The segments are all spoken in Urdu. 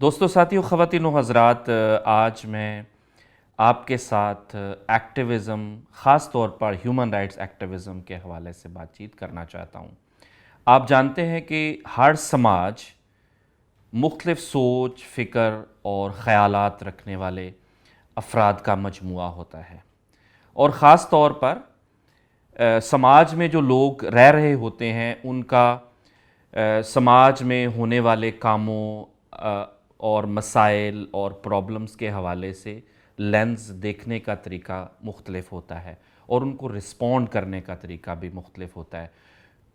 دوستوں، ساتھیوں، خواتین و حضرات، آج میں آپ کے ساتھ ایکٹیوزم، خاص طور پر ہیومن رائٹس ایکٹیوزم کے حوالے سے بات چیت کرنا چاہتا ہوں۔ آپ جانتے ہیں کہ ہر سماج مختلف سوچ، فکر اور خیالات رکھنے والے افراد کا مجموعہ ہوتا ہے، اور خاص طور پر سماج میں جو لوگ رہ رہے ہوتے ہیں ان کا سماج میں ہونے والے کاموں اور مسائل اور پرابلمز کے حوالے سے لینز دیکھنے کا طریقہ مختلف ہوتا ہے، اور ان کو رسپونڈ کرنے کا طریقہ بھی مختلف ہوتا ہے۔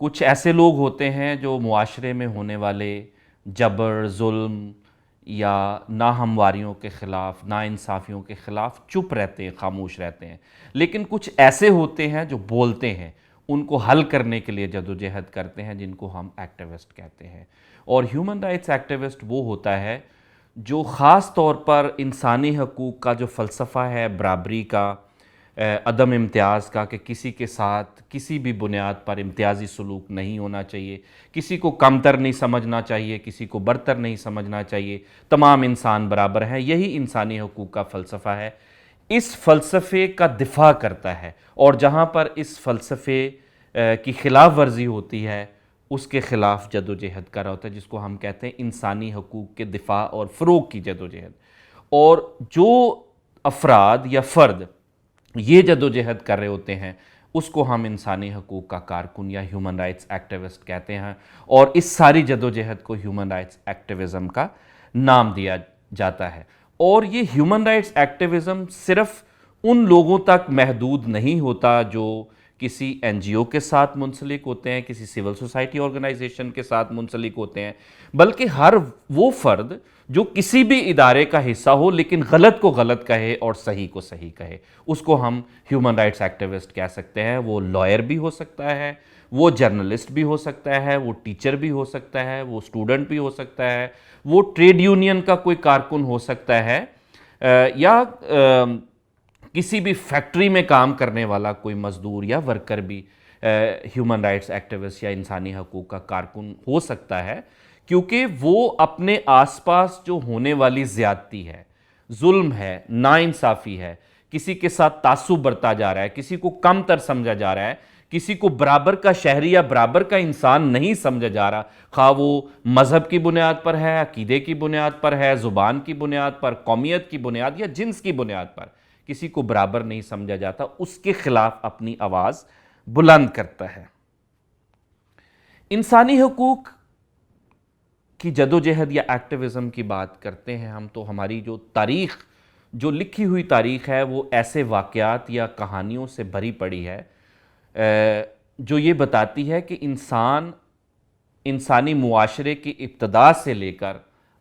کچھ ایسے لوگ ہوتے ہیں جو معاشرے میں ہونے والے جبر، ظلم یا ناہمواریوں کے خلاف، ناانصافیوں کے خلاف چپ رہتے ہیں، خاموش رہتے ہیں، لیکن کچھ ایسے ہوتے ہیں جو بولتے ہیں، ان کو حل کرنے کے لیے جدوجہد کرتے ہیں، جن کو ہم ایکٹیوسٹ کہتے ہیں۔ اور ہیومن رائٹس ایکٹیوسٹ وہ ہوتا ہے جو خاص طور پر انسانی حقوق کا جو فلسفہ ہے، برابری کا، عدم امتیاز کا، کہ کسی کے ساتھ کسی بھی بنیاد پر امتیازی سلوک نہیں ہونا چاہیے، کسی کو کمتر نہیں سمجھنا چاہیے، کسی کو برتر نہیں سمجھنا چاہیے، تمام انسان برابر ہیں، یہی انسانی حقوق کا فلسفہ ہے۔ اس فلسفے کا دفاع کرتا ہے، اور جہاں پر اس فلسفے کی خلاف ورزی ہوتی ہے اس کے خلاف جدوجہد کر رہا ہوتا ہے، جس کو ہم کہتے ہیں انسانی حقوق کے دفاع اور فروغ کی جدوجہد۔ اور جو افراد یا فرد یہ جدوجہد کر رہے ہوتے ہیں اس کو ہم انسانی حقوق کا کارکن یا ہیومن رائٹس ایکٹیوسٹ کہتے ہیں، اور اس ساری جدوجہد کو ہیومن رائٹس ایکٹیوزم کا نام دیا جاتا ہے۔ اور یہ ہیومن رائٹس ایکٹیوزم صرف ان لوگوں تک محدود نہیں ہوتا جو کسی این جی او کے ساتھ منسلک ہوتے ہیں، کسی سول سوسائٹی آرگنائزیشن کے ساتھ منسلک ہوتے ہیں، بلکہ ہر وہ فرد جو کسی بھی ادارے کا حصہ ہو لیکن غلط کو غلط کہے اور صحیح کو صحیح کہے، اس کو ہم ہیومن رائٹس ایکٹیوسٹ کہہ سکتے ہیں۔ وہ لائر بھی ہو سکتا ہے، وہ جرنلسٹ بھی ہو سکتا ہے، وہ ٹیچر بھی ہو سکتا ہے، وہ اسٹوڈنٹ بھی ہو سکتا ہے، وہ ٹریڈ یونین کا کوئی کارکن ہو سکتا ہے، یا کسی بھی فیکٹری میں کام کرنے والا کوئی مزدور یا ورکر بھی ہیومن رائٹس ایکٹیوسٹ یا انسانی حقوق کا کارکن ہو سکتا ہے، کیونکہ وہ اپنے آس پاس جو ہونے والی زیادتی ہے، ظلم ہے، ناانصافی ہے، کسی کے ساتھ تعصب برتا جا رہا ہے، کسی کو کم تر سمجھا جا رہا ہے، کسی کو برابر کا شہری یا برابر کا انسان نہیں سمجھا جا رہا، خواہ وہ مذہب کی بنیاد پر ہے، عقیدے کی بنیاد پر ہے، زبان کی بنیاد پر، قومیت کی بنیاد یا جنس کی بنیاد پر کسی کو برابر نہیں سمجھا جاتا، اس کے خلاف اپنی آواز بلند کرتا ہے۔ انسانی حقوق کی جدوجہد یا ایکٹیوزم کی بات کرتے ہیں ہم، تو ہماری جو تاریخ، جو لکھی ہوئی تاریخ ہے، وہ ایسے واقعات یا کہانیوں سے بھری پڑی ہے جو یہ بتاتی ہے کہ انسانی معاشرے کی ابتدا سے لے کر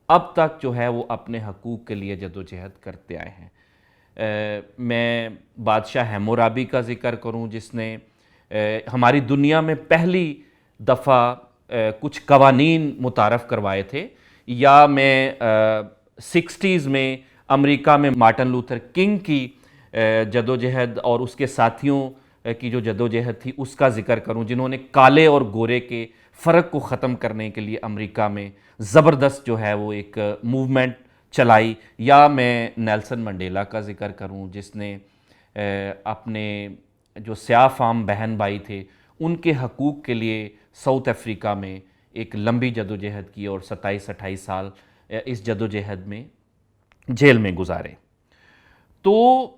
اب تک جو ہے وہ اپنے حقوق کے لیے جدوجہد کرتے آئے ہیں۔ میں بادشاہ ہیمورابی کا ذکر کروں، جس نے ہماری دنیا میں پہلی دفعہ کچھ قوانین متعارف کروائے تھے، یا میں سکسٹیز میں امریکہ میں مارٹن لوتھر کنگ کی جدوجہد اور اس کے ساتھیوں کی جو جدوجہد تھی اس کا ذکر کروں، جنہوں نے کالے اور گورے کے فرق کو ختم کرنے کے لیے امریکہ میں زبردست جو ہے وہ ایک موومنٹ چلائی، یا میں نیلسن منڈیلا کا ذکر کروں، جس نے اپنے جو سیاہ فام بہن بھائی تھے ان کے حقوق کے لیے ساؤتھ افریقہ میں ایک لمبی جدوجہد کی اور 27-28 سال اس جدوجہد میں جیل میں گزارے۔ تو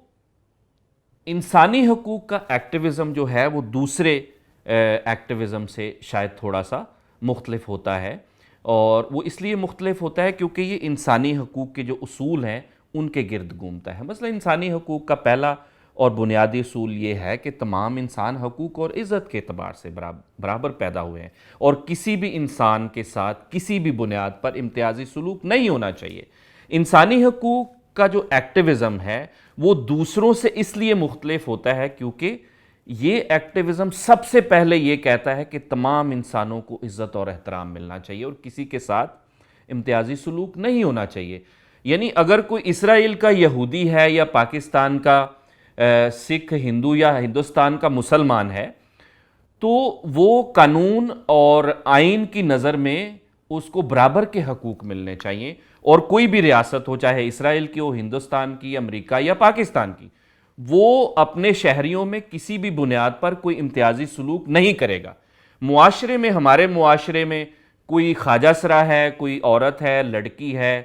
انسانی حقوق کا ایکٹیوزم جو ہے وہ دوسرے ایکٹیوزم سے شاید تھوڑا سا مختلف ہوتا ہے، اور وہ اس لیے مختلف ہوتا ہے کیونکہ یہ انسانی حقوق کے جو اصول ہیں ان کے گرد گھومتا ہے۔ مثلا انسانی حقوق کا پہلا اور بنیادی اصول یہ ہے کہ تمام انسان حقوق اور عزت کے اعتبار سے برابر پیدا ہوئے ہیں، اور کسی بھی انسان کے ساتھ کسی بھی بنیاد پر امتیازی سلوک نہیں ہونا چاہیے۔ انسانی حقوق کا جو ایکٹیوزم ہے وہ دوسروں سے اس لیے مختلف ہوتا ہے کیونکہ یہ ایکٹیوزم سب سے پہلے یہ کہتا ہے کہ تمام انسانوں کو عزت اور احترام ملنا چاہیے اور کسی کے ساتھ امتیازی سلوک نہیں ہونا چاہیے۔ یعنی اگر کوئی اسرائیل کا یہودی ہے یا پاکستان کا سکھ، ہندو یا ہندوستان کا مسلمان ہے، تو وہ قانون اور آئین کی نظر میں اس کو برابر کے حقوق ملنے چاہیے، اور کوئی بھی ریاست ہو، چاہے اسرائیل کی ہو، ہندوستان کی، امریکہ یا پاکستان کی، وہ اپنے شہریوں میں کسی بھی بنیاد پر کوئی امتیازی سلوک نہیں کرے گا۔ معاشرے میں، ہمارے معاشرے میں کوئی خواجہ سرا ہے، کوئی عورت ہے، لڑکی ہے،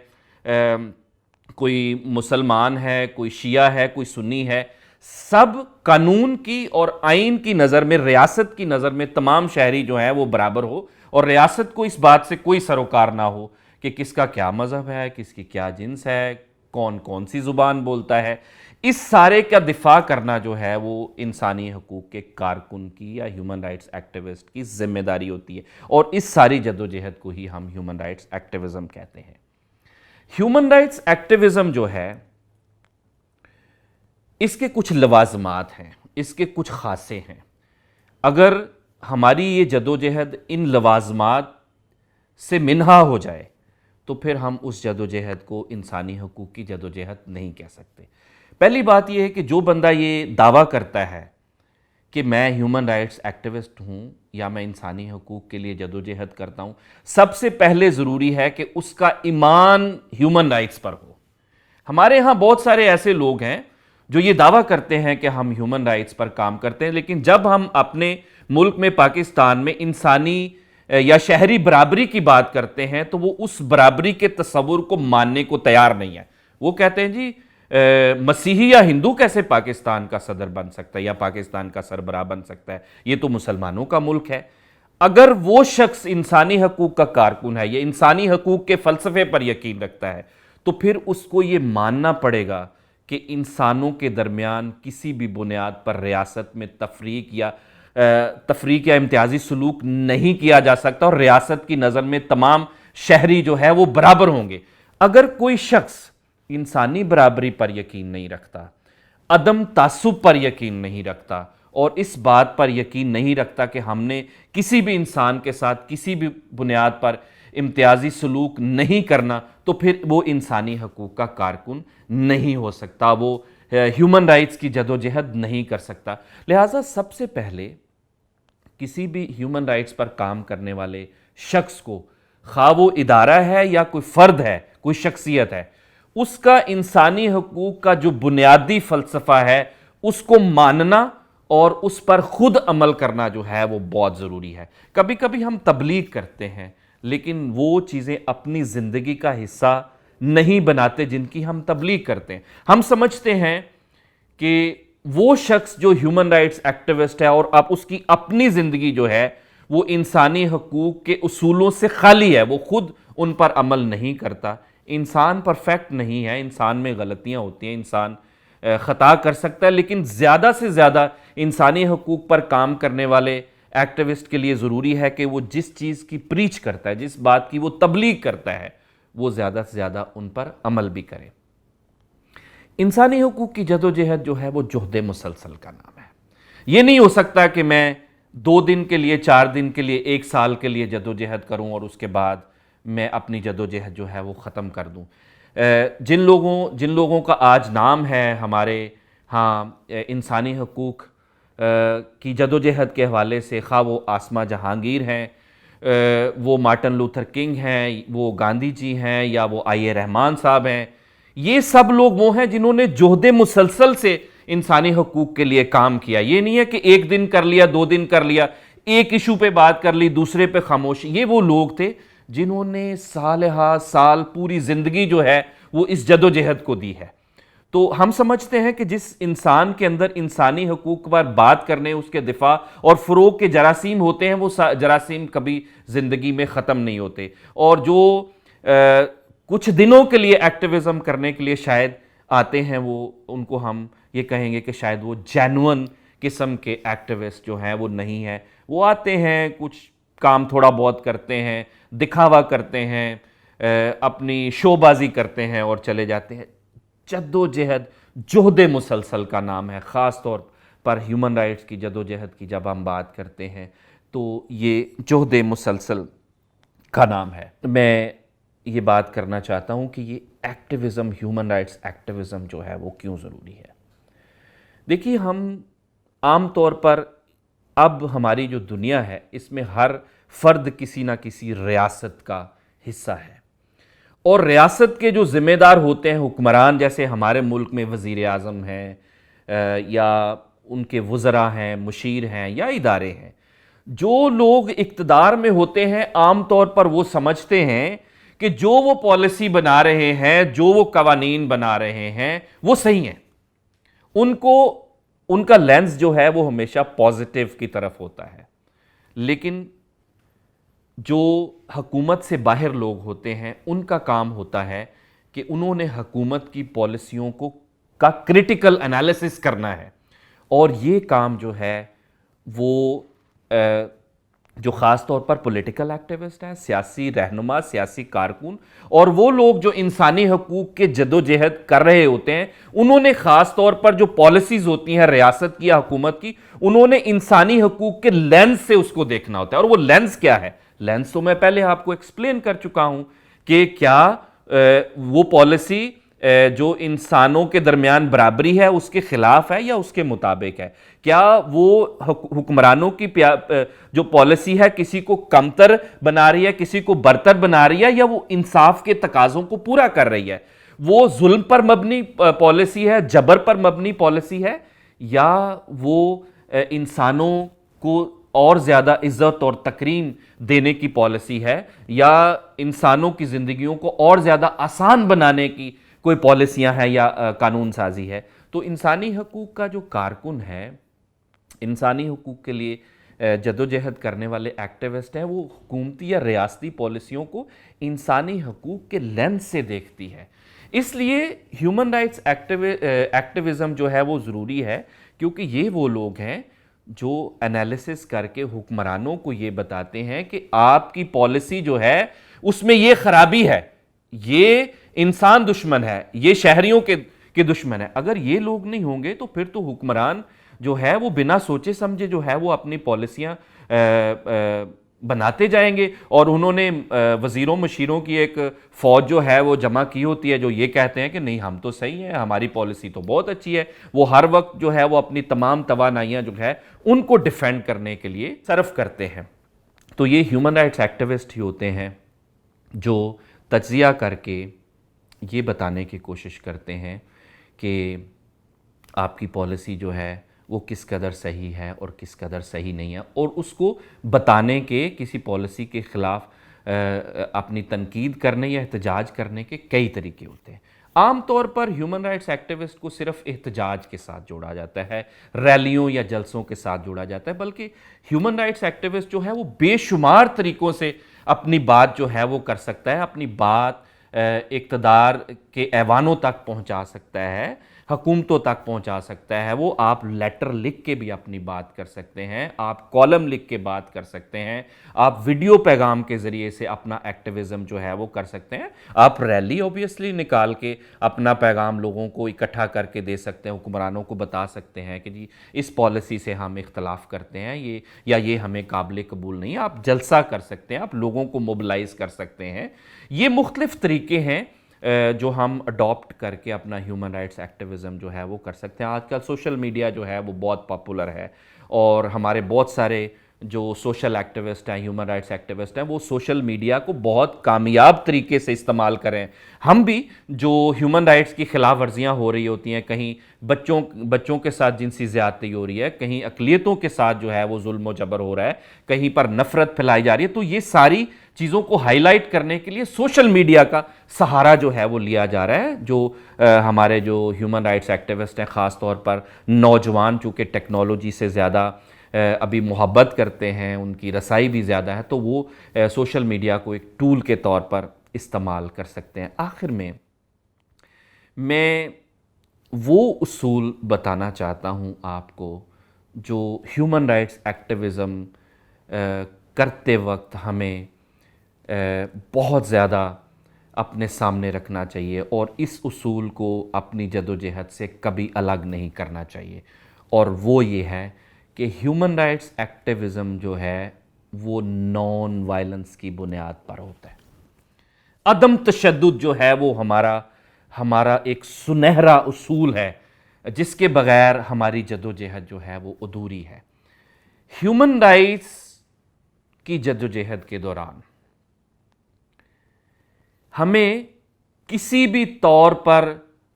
کوئی مسلمان ہے، کوئی شیعہ ہے، کوئی سنی ہے، سب قانون کی اور آئین کی نظر میں، ریاست کی نظر میں تمام شہری جو ہیں وہ برابر ہو، اور ریاست کو اس بات سے کوئی سروکار نہ ہو کہ کس کا کیا مذہب ہے، کس کی کیا جنس ہے، کون کون سی زبان بولتا ہے۔ اس سارے کا دفاع کرنا جو ہے وہ انسانی حقوق کے کارکن کی یا ہیومن رائٹس ایکٹیوسٹ کی ذمہ داری ہوتی ہے، اور اس ساری جدوجہد کو ہی ہم ہیومن رائٹس ایکٹیوزم کہتے ہیں۔ ہیومن رائٹس ایکٹیوزم جو ہے، اس کے کچھ لوازمات ہیں، اس کے کچھ خاصے ہیں۔ اگر ہماری یہ جدوجہد ان لوازمات سے منہا ہو جائے تو پھر ہم اس جدوجہد کو انسانی حقوق کی جدوجہد نہیں کہہ سکتے۔ پہلی بات یہ ہے کہ جو بندہ یہ دعویٰ کرتا ہے کہ میں ہیومن رائٹس ایکٹیوسٹ ہوں یا میں انسانی حقوق کے لیے جدوجہد کرتا ہوں، سب سے پہلے ضروری ہے کہ اس کا ایمان ہیومن رائٹس پر ہو۔ ہمارے ہاں بہت سارے ایسے لوگ ہیں جو یہ دعویٰ کرتے ہیں کہ ہم ہیومن رائٹس پر کام کرتے ہیں، لیکن جب ہم اپنے ملک میں، پاکستان میں، انسانی یا شہری برابری کی بات کرتے ہیں تو وہ اس برابری کے تصور کو ماننے کو تیار نہیں ہے۔ وہ کہتے ہیں جی مسیحی یا ہندو کیسے پاکستان کا صدر بن سکتا ہے یا پاکستان کا سربراہ بن سکتا ہے، یہ تو مسلمانوں کا ملک ہے۔ اگر وہ شخص انسانی حقوق کا کارکن ہے یا انسانی حقوق کے فلسفے پر یقین رکھتا ہے تو پھر اس کو یہ ماننا پڑے گا کہ انسانوں کے درمیان کسی بھی بنیاد پر ریاست میں تفریق یا امتیازی سلوک نہیں کیا جا سکتا، اور ریاست کی نظر میں تمام شہری جو ہے وہ برابر ہوں گے۔ اگر کوئی شخص انسانی برابری پر یقین نہیں رکھتا، عدم تعصب پر یقین نہیں رکھتا، اور اس بات پر یقین نہیں رکھتا کہ ہم نے کسی بھی انسان کے ساتھ کسی بھی بنیاد پر امتیازی سلوک نہیں کرنا، تو پھر وہ انسانی حقوق کا کارکن نہیں ہو سکتا، وہ ہیومن رائٹس کی جدوجہد نہیں کر سکتا۔ لہٰذا سب سے پہلے کسی بھی ہیومن رائٹس پر کام کرنے والے شخص کو، خواہ وہ ادارہ ہے یا کوئی فرد ہے، کوئی شخصیت ہے، اس کا انسانی حقوق کا جو بنیادی فلسفہ ہے اس کو ماننا اور اس پر خود عمل کرنا جو ہے وہ بہت ضروری ہے۔ کبھی کبھی ہم تبلیغ کرتے ہیں لیکن وہ چیزیں اپنی زندگی کا حصہ نہیں بناتے جن کی ہم تبلیغ کرتے ہیں۔ ہم سمجھتے ہیں کہ وہ شخص جو ہیومن رائٹس ایکٹیوسٹ ہے اور اب اس کی اپنی زندگی جو ہے وہ انسانی حقوق کے اصولوں سے خالی ہے، وہ خود ان پر عمل نہیں کرتا۔ انسان پرفیکٹ نہیں ہے، انسان میں غلطیاں ہوتی ہیں، انسان خطا کر سکتا ہے، لیکن زیادہ سے زیادہ انسانی حقوق پر کام کرنے والے ایکٹیوسٹ کے لیے ضروری ہے کہ وہ جس چیز کی پریچ کرتا ہے، جس بات کی وہ تبلیغ کرتا ہے، وہ زیادہ سے زیادہ ان پر عمل بھی کرے۔ انسانی حقوق کی جدوجہد جو ہے وہ جہد مسلسل کا نام ہے۔ یہ نہیں ہو سکتا کہ میں 2 دن کے لیے، 4 دن کے لیے، 1 سال کے لیے جدوجہد کروں اور اس کے بعد میں اپنی جدوجہد جو ہے وہ ختم کر دوں۔ جن لوگوں کا آج نام ہے ہمارے ہاں انسانی حقوق کی جدوجہد کے حوالے سے، خواہ وہ آسما جہانگیر ہیں، وہ مارٹن لوتھر کنگ ہیں، وہ گاندھی جی ہیں، یا وہ آئی رحمان صاحب ہیں، یہ سب لوگ وہ ہیں جنہوں نے جہد مسلسل سے انسانی حقوق کے لیے کام کیا۔ یہ نہیں ہے کہ 1 دن کر لیا، 2 دن کر لیا، ایک ایشو پہ بات کر لی، دوسرے پہ خاموشی۔ یہ وہ لوگ تھے جنہوں نے سال ہا سال، پوری زندگی جو ہے وہ اس جدوجہد کو دی ہے۔ تو ہم سمجھتے ہیں کہ جس انسان کے اندر انسانی حقوق پر بات کرنے، اس کے دفاع اور فروغ کے جراثیم ہوتے ہیں، وہ جراثیم کبھی زندگی میں ختم نہیں ہوتے، اور جو کچھ دنوں کے لیے ایکٹیوزم کرنے کے لیے شاید آتے ہیں، وہ ان کو ہم یہ کہیں گے کہ شاید وہ جینوئن قسم کے ایکٹیوسٹ جو ہیں وہ نہیں ہیں۔ وہ آتے ہیں، کچھ کام تھوڑا بہت کرتے ہیں، دکھاوا کرتے ہیں، اپنی شو بازی کرتے ہیں اور چلے جاتے ہیں۔ جدوجہد جہد مسلسل کا نام ہے۔ خاص طور پر ہیومن رائٹس کی جدوجہد کی جب ہم بات کرتے ہیں تو یہ جہد مسلسل کا نام ہے۔ میں یہ بات کرنا چاہتا ہوں کہ یہ ایکٹیوزم، ہیومن رائٹس ایکٹیوزم جو ہے وہ کیوں ضروری ہے۔ دیکھیے، ہم عام طور پر اب ہماری جو دنیا ہے اس میں ہر فرد کسی نہ کسی ریاست کا حصہ ہے، اور ریاست کے جو ذمہ دار ہوتے ہیں حکمران، جیسے ہمارے ملک میں وزیر اعظم ہیں یا ان کے وزراء ہیں، مشیر ہیں یا ادارے ہیں، جو لوگ اقتدار میں ہوتے ہیں عام طور پر وہ سمجھتے ہیں کہ جو وہ پالیسی بنا رہے ہیں، جو وہ قوانین بنا رہے ہیں وہ صحیح ہیں۔ ان کا لینس جو ہے وہ ہمیشہ پازیٹیو کی طرف ہوتا ہے، لیکن جو حکومت سے باہر لوگ ہوتے ہیں ان کا کام ہوتا ہے کہ انہوں نے حکومت کی پالیسیوں کا کریٹیکل انالیسس کرنا ہے، اور یہ کام جو ہے وہ جو خاص طور پر پولیٹیکل ایکٹیوسٹ ہیں، سیاسی رہنما، سیاسی کارکن، اور وہ لوگ جو انسانی حقوق کے جدوجہد کر رہے ہوتے ہیں، انہوں نے خاص طور پر جو پالیسیز ہوتی ہیں ریاست کی یا حکومت کی، انہوں نے انسانی حقوق کے لینس سے اس کو دیکھنا ہوتا ہے۔ اور وہ لینس کیا ہے؟ لینس تو میں پہلے آپ کو ایکسپلین کر چکا ہوں کہ کیا وہ پالیسی جو انسانوں کے درمیان برابری ہے اس کے خلاف ہے یا اس کے مطابق ہے؟ کیا وہ حکمرانوں کی جو پالیسی ہے کسی کو کمتر بنا رہی ہے، کسی کو برتر بنا رہی ہے، یا وہ انصاف کے تقاضوں کو پورا کر رہی ہے؟ وہ ظلم پر مبنی پالیسی ہے، جبر پر مبنی پالیسی ہے، یا وہ انسانوں کو اور زیادہ عزت اور تکریم دینے کی پالیسی ہے، یا انسانوں کی زندگیوں کو اور زیادہ آسان بنانے کی کوئی پالیسیاں ہیں یا قانون سازی ہے؟ تو انسانی حقوق کا جو کارکن ہے، انسانی حقوق کے لیے جدوجہد کرنے والے ایکٹیوسٹ ہیں، وہ حکومتی یا ریاستی پالیسیوں کو انسانی حقوق کے لینس سے دیکھتی ہے۔ اس لیے ہیومن رائٹس ایکٹیوزم جو ہے وہ ضروری ہے، کیونکہ یہ وہ لوگ ہیں جو انالیسس کر کے حکمرانوں کو یہ بتاتے ہیں کہ آپ کی پالیسی جو ہے اس میں یہ خرابی ہے، یہ انسان دشمن ہے، یہ شہریوں کے دشمن ہے۔ اگر یہ لوگ نہیں ہوں گے تو پھر تو حکمران جو ہے وہ بنا سوچے سمجھے جو ہے وہ اپنی پالیسیاں بناتے جائیں گے، اور انہوں نے وزیروں مشیروں کی ایک فوج جو ہے وہ جمع کی ہوتی ہے جو یہ کہتے ہیں کہ نہیں ہم تو صحیح ہیں، ہماری پالیسی تو بہت اچھی ہے۔ وہ ہر وقت جو ہے وہ اپنی تمام توانائیاں جو ہے ان کو ڈیفینڈ کرنے کے لیے صرف کرتے ہیں۔ تو یہ ہیومن رائٹس ایکٹیوسٹ ہی ہوتے ہیں جو تجزیہ کر کے یہ بتانے کی کوشش کرتے ہیں کہ آپ کی پالیسی جو ہے وہ کس قدر صحیح ہے اور کس قدر صحیح نہیں ہے، اور اس کو بتانے کے کسی پالیسی کے خلاف اپنی تنقید کرنے یا احتجاج کرنے کے کئی طریقے ہوتے ہیں۔ عام طور پر ہیومن رائٹس ایکٹیوسٹ کو صرف احتجاج کے ساتھ جوڑا جاتا ہے، ریلیوں یا جلسوں کے ساتھ جوڑا جاتا ہے، بلکہ ہیومن رائٹس ایکٹیوسٹ جو ہے وہ بے شمار طریقوں سے اپنی بات جو ہے وہ کر سکتا ہے، اپنی بات اقتدار کے ایوانوں تک پہنچا سکتا ہے، حکومتوں تک پہنچا سکتا ہے۔ وہ آپ لیٹر لکھ کے بھی اپنی بات کر سکتے ہیں، آپ کالم لکھ کے بات کر سکتے ہیں، آپ ویڈیو پیغام کے ذریعے سے اپنا ایکٹیوزم جو ہے وہ کر سکتے ہیں، آپ ریلی اوبیسلی نکال کے اپنا پیغام لوگوں کو اکٹھا کر کے دے سکتے ہیں، حکمرانوں کو بتا سکتے ہیں کہ جی اس پالیسی سے ہم اختلاف کرتے ہیں، یہ ہمیں قابل قبول نہیں ہے۔ آپ جلسہ کر سکتے ہیں، آپ لوگوں کو موبلائز کر سکتے ہیں۔ یہ مختلف طریقے ہیں جو ہم اڈاپٹ کر کے اپنا ہیومن رائٹس ایکٹیوزم جو ہے وہ کر سکتے ہیں۔ آج کل سوشل میڈیا جو ہے وہ بہت پاپولر ہے، اور ہمارے بہت سارے جو سوشل ایکٹیوسٹ ہیں، ہیومن رائٹس ایکٹیوسٹ ہیں، وہ سوشل میڈیا کو بہت کامیاب طریقے سے استعمال کریں۔ ہم بھی جو ہیومن رائٹس کی خلاف ورزیاں ہو رہی ہوتی ہیں، کہیں بچوں کے ساتھ جنسی زیادتی ہو رہی ہے، کہیں اقلیتوں کے ساتھ جو ہے وہ ظلم و جبر ہو رہا ہے، کہیں پر نفرت پھیلائی جا رہی ہے، تو یہ ساری چیزوں کو ہائی لائٹ کرنے کے لیے سوشل میڈیا کا سہارا جو ہے وہ لیا جا رہا ہے۔ جو ہمارے جو ہیومن رائٹس ایکٹیوسٹ ہیں، خاص طور پر نوجوان چونکہ ٹیکنالوجی سے زیادہ ابھی محبت کرتے ہیں، ان کی رسائی بھی زیادہ ہے، تو وہ سوشل میڈیا کو ایک ٹول کے طور پر استعمال کر سکتے ہیں۔ آخر میں وہ اصول بتانا چاہتا ہوں آپ کو جو ہیومن رائٹس ایکٹیوزم کرتے وقت ہمیں بہت زیادہ اپنے سامنے رکھنا چاہیے، اور اس اصول کو اپنی جدوجہد سے کبھی الگ نہیں کرنا چاہیے، اور وہ یہ ہے کہ ہیومن رائٹس ایکٹیوزم جو ہے وہ نان وائلنس کی بنیاد پر ہوتا ہے۔ عدم تشدد جو ہے وہ ہمارا ایک سنہرا اصول ہے، جس کے بغیر ہماری جدوجہد جو ہے وہ ادھوری ہے۔ ہیومن رائٹس کی جدوجہد کے دوران ہمیں کسی بھی طور پر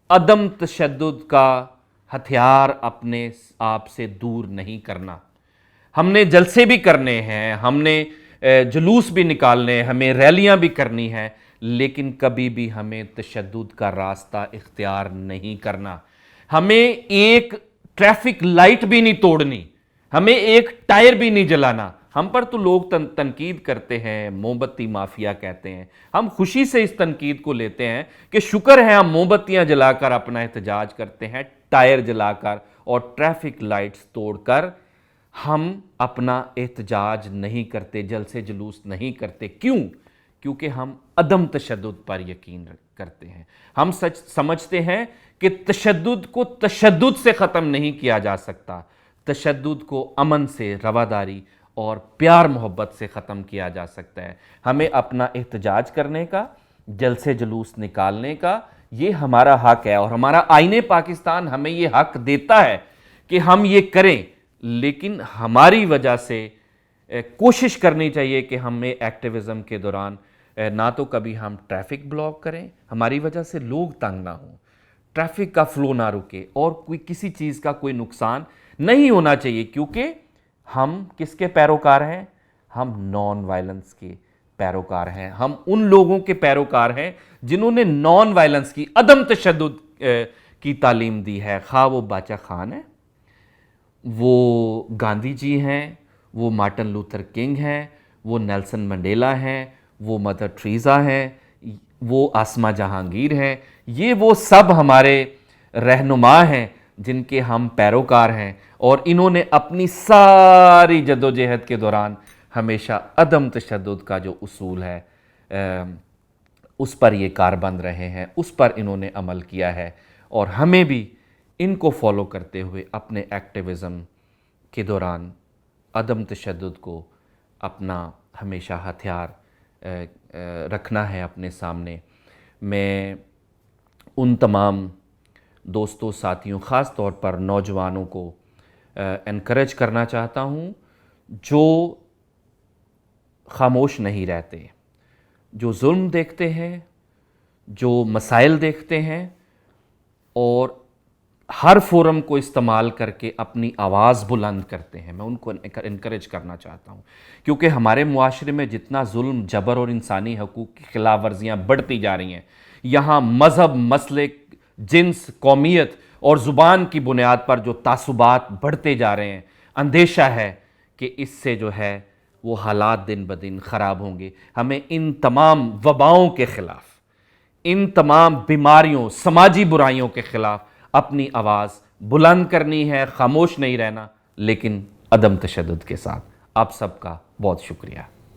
عدم تشدد کا ہتھیار اپنے آپ سے دور نہیں کرنا. ہم نے جلسے بھی کرنے ہیں, ہم نے جلوس بھی نکالنے ہیں, ہمیں ریلیاں بھی کرنی ہیں, لیکن کبھی بھی ہمیں تشدد کا راستہ اختیار نہیں کرنا. ہمیں ایک ٹریفک لائٹ بھی نہیں توڑنی, ہمیں ایک ٹائر بھی نہیں جلانا. ہم پر تو لوگ تنقید کرتے ہیں, موم بتی مافیا کہتے ہیں. ہم خوشی سے اس تنقید کو لیتے ہیں کہ شکر ہے ہم موم بتیاں جلا کر اپنا احتجاج کرتے ہیں, ٹائر جلا کر اور ٹریفک لائٹس توڑ کر ہم اپنا احتجاج نہیں کرتے, جلسے جلوس نہیں کرتے. کیوں؟ کیونکہ ہم عدم تشدد پر یقین کرتے ہیں. ہم سمجھتے ہیں کہ تشدد کو تشدد سے ختم نہیں کیا جا سکتا, تشدد کو امن سے, رواداری اور پیار محبت سے ختم کیا جا سکتا ہے. ہمیں اپنا احتجاج کرنے کا, جلسے جلوس نکالنے کا یہ ہمارا حق ہے, اور ہمارا آئین پاکستان ہمیں یہ حق دیتا ہے کہ ہم یہ کریں. لیکن ہماری وجہ سے کوشش کرنی چاہیے کہ ہمیں ایکٹیویزم کے دوران نہ تو کبھی ہم ٹریفک بلاک کریں, ہماری وجہ سے لوگ تنگ نہ ہوں, ٹریفک کا فلو نہ رکے, اور کوئی کسی چیز کا کوئی نقصان نہیں ہونا چاہیے. کیونکہ ہم کس کے پیروکار ہیں؟ ہم نان وائلنس کے پیروکار ہیں. ہم ان لوگوں کے پیروکار ہیں جنہوں نے نان وائلنس کی, عدم تشدد کی تعلیم دی ہے. خواہ وہ باچا خان ہے, وہ گاندھی جی ہیں, وہ مارٹن لوتھر کنگ ہیں, وہ نیلسن منڈیلا ہیں, وہ مدر ٹریزا ہیں, وہ آسما جہانگیر ہیں. یہ وہ سب ہمارے رہنما ہیں جن کے ہم پیروکار ہیں, اور انہوں نے اپنی ساری جدوجہد کے دوران ہمیشہ عدم تشدد کا جو اصول ہے اس پر یہ کاربند رہے ہیں, اس پر انہوں نے عمل کیا ہے. اور ہمیں بھی ان کو فالو کرتے ہوئے اپنے ایکٹیویزم کے دوران عدم تشدد کو اپنا ہمیشہ ہتھیار رکھنا ہے اپنے سامنے. میں ان تمام دوستوں, ساتھیوں, خاص طور پر نوجوانوں کو انکریج کرنا چاہتا ہوں جو خاموش نہیں رہتے, جو ظلم دیکھتے ہیں, جو مسائل دیکھتے ہیں, اور ہر فورم کو استعمال کر کے اپنی آواز بلند کرتے ہیں. میں ان کو انکریج کرنا چاہتا ہوں, کیونکہ ہمارے معاشرے میں جتنا ظلم, جبر اور انسانی حقوق کی خلاف ورزیاں بڑھتی جا رہی ہیں, یہاں مذہب, مسلک, جنس, قومیت اور زبان کی بنیاد پر جو تعصبات بڑھتے جا رہے ہیں, اندیشہ ہے کہ اس سے جو ہے وہ حالات دن بدن خراب ہوں گے. ہمیں ان تمام وباؤں کے خلاف, ان تمام بیماریوں, سماجی برائیوں کے خلاف اپنی آواز بلند کرنی ہے, خاموش نہیں رہنا, لیکن عدم تشدد کے ساتھ. آپ سب کا بہت شکریہ.